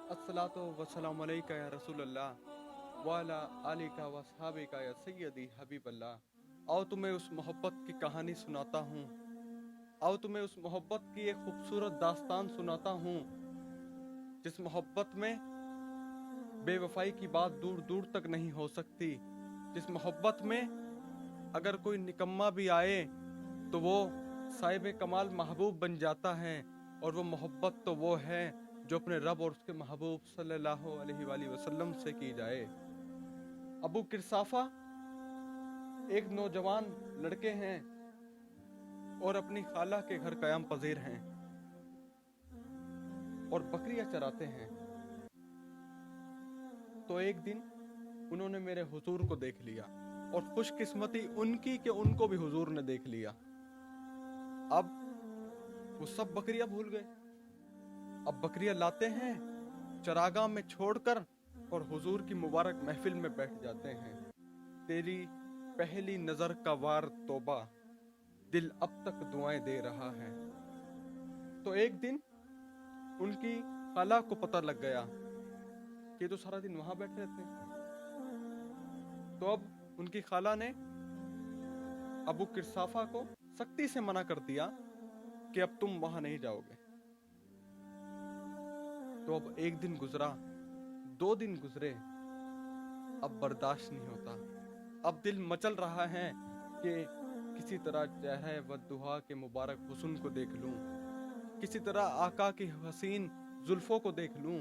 अस्सलातु वस्सलामु अलैका या रसूल अल्लाह वाला आलिका व सहाबिका या सैयदी हबीब अल्लाह। आओ तुम्हें उस मोहब्बत की कहानी सुनाता हूँ। आओ तुम्हें उस मोहब्बत की एक खूबसूरत दास्तान सुनाता हूँ, जिस मोहब्बत में बेवफाई की बात दूर दूर तक नहीं हो सकती। जिस मोहब्बत में अगर कोई निकम्मा भी आए तो वो साहिब कमाल महबूब बन जाता है। और वो मोहब्बत तो वो है जो अपने रब और उसके महबूब सल्लल्लाहु अलैहि वसल्लम से की जाए। अबू किरसाफा एक नौजवान लड़के हैं और अपनी खाला के घर क़याम पजीर हैं और बकरियां चराते हैं। तो एक दिन उन्होंने मेरे हुजूर को देख लिया और खुशकिस्मती उनकी कि उनको भी हुजूर ने देख लिया। अब वो सब बकरियां भूल गए। अब बकरियां लाते हैं, चरागाह में छोड़कर और हुजूर की मुबारक महफिल में बैठ जाते हैं। तेरी पहली नजर का वार तौबा, दिल अब तक दुआएं दे रहा है। तो एक दिन उनकी खाला को पता लग गया कि ये तो सारा दिन वहां बैठे रहते हैं। तो अब उनकी खाला ने अबू किरसाफा को सख्ती से मना कर दिया कि अब तुम वहां नहीं जाओगे। तो अब एक दिन गुजरा, 2 दिन गुजरे, अब बर्दाश्त नहीं होता। अब दिल मचल रहा है कि किसी तरह चेहरे वद्दुहा के मुबारक हुस्न को देख लूं, किसी तरह आका की हसीन जुल्फों को देख लूं,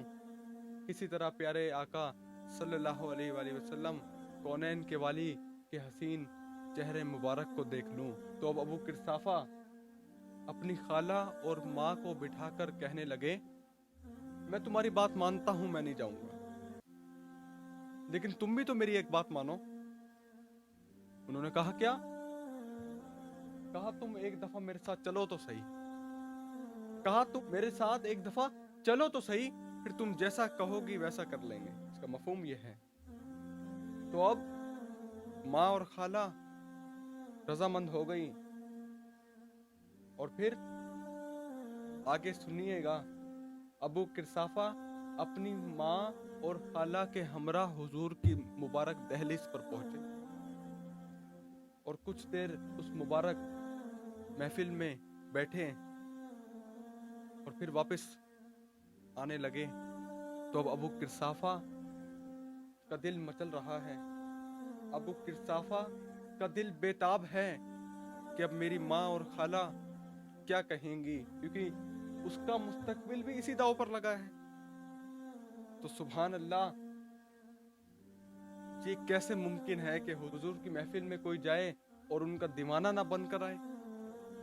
किसी तरह प्यारे आका सल्लल्लाहु अलैहि वसल्लम कौनैन के वाली के हसीन चेहरे मुबारक को देख लूं। तो अब अबू किरसाफा अपनी खाला और माँ को बिठाकर कहने लगे, मैं तुम्हारी बात मानता हूं, मैं नहीं जाऊंगा, लेकिन तुम भी तो मेरी एक बात मानो। उन्होंने कहा, क्या? कहा, तुम एक दफा मेरे साथ चलो तो सही। कहा, तुम मेरे साथ एक दफा चलो तो सही, फिर तुम जैसा कहोगी वैसा कर लेंगे। इसका मफहूम यह है। तो अब माँ और खाला रजामंद हो गई। और फिर आगे सुनिएगा, अबू किरसाफा अपनी माँ और खाला के हमरा हुजूर की मुबारक दहलीज पर पहुंचे और कुछ देर उस मुबारक महफिल में बैठे और फिर वापस आने लगे। तो अब अबू किरसाफा का दिल मचल रहा है। अबू किरसाफा का दिल बेताब है कि अब मेरी माँ और खाला क्या कहेंगी, क्योंकि उसका मुस्तकबिल भी इसी दाव पर लगा है। तो सुभान अल्लाह, ये कैसे मुमकिन है कि हुजूर की महफिल में कोई जाए और उनका दीवाना ना बनकर आए?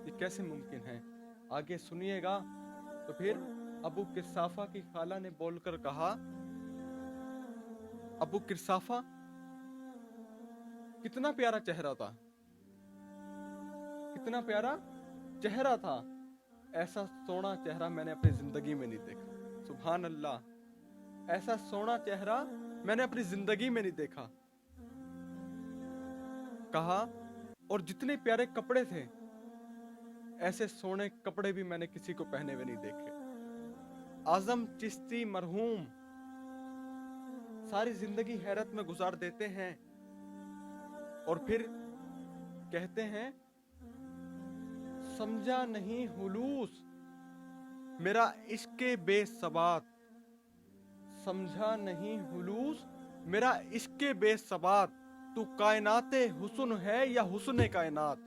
ये कैसे मुमकिन है? आगे सुनिएगा। तो फिर अबू किरसाफा की खाला ने बोलकर कहा, अबू किरसाफा, कितना प्यारा चेहरा था, कितना प्यारा चेहरा था। ऐसा सोना चेहरा मैंने अपनी जिंदगी में नहीं देखा। सुभान अल्लाह, ऐसा सोना चेहरा मैंने अपनी जिंदगी में नहीं देखा। कहा, और जितने प्यारे कपड़े थे, ऐसे सोने कपड़े भी मैंने किसी को पहने हुए नहीं देखे। आजम चिश्ती मरहूम सारी जिंदगी हैरत में गुजार देते हैं और फिर कहते हैं, समझा नहीं हुलूस मेरा इश्के बेसबात, समझा नहीं हुलूस मेरा इश्के बेसबात, तू कायनाते हुस्न है या हुस्न कायनात,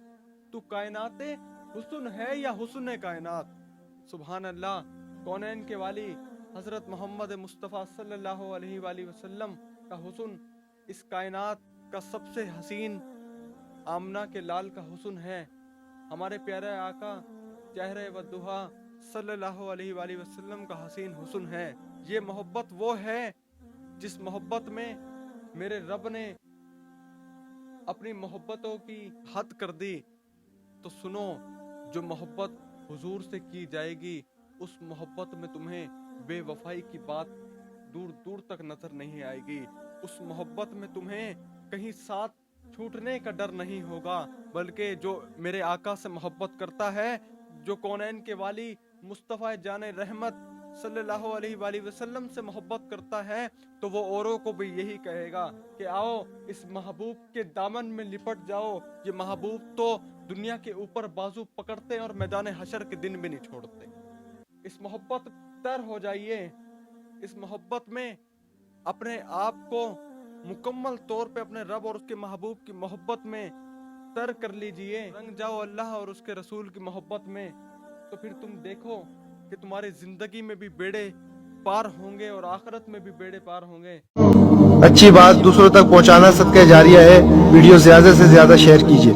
तू कायनाते हुस्न है या हुस्न कायनात। सुभान अल्लाह, कौनैन के वाली हजरत मोहम्मद मुस्तफ़ा सल्लल्लाहु अलैहि वसल्लम का हुस्न इस कायनात का सबसे हसीन आमना के लाल का हुस्न है। हमारे प्यारे आका चेहरे वद्दुहा सल्लल्लाहु अलैहि वसल्लम का हसीन हुस्न है। ये मोहब्बत वो है जिस मोहब्बत में मेरे रब ने अपनी मोहब्बतों की हद कर दी। तो सुनो, जो मोहब्बत हुजूर से की जाएगी, उस मोहब्बत में तुम्हें बेवफाई की बात दूर दूर तक नजर नहीं आएगी। उस मोहब्बत में तुम्हें कहीं साथ छूटने का डर नहीं होगा, बल्कि जो मेरे आका से मोहब्बत करता है, जो कौनैन के वाली मुस्तफ़ा जान रहमत सल्लल्लाहु अलैहि वाली वसल्लम से मोहब्बत करता है तो वो औरों को भी यही कहेगा कि आओ इस महबूब के दामन में लिपट जाओ। ये महबूब तो दुनिया के ऊपर बाजू पकड़ते हैं और मैदान हशर के दिन भी नहीं छोड़ते। इस मोहब्बत तर हो जाइए, इस मोहब्बत में अपने आप को मुकम्मल तौर पे अपने रब और उसके महबूब की मोहब्बत में तर कर लीजिए। रंग जाओ अल्लाह और उसके रसूल की मोहब्बत में, तो फिर तुम देखो कि तुम्हारी जिंदगी में भी बेड़े पार होंगे और आखिरत में भी बेड़े पार होंगे। अच्छी बात दूसरों तक पहुंचाना सदका जारिया है। वीडियो ज्यादा से ज्यादा शेयर कीजिए।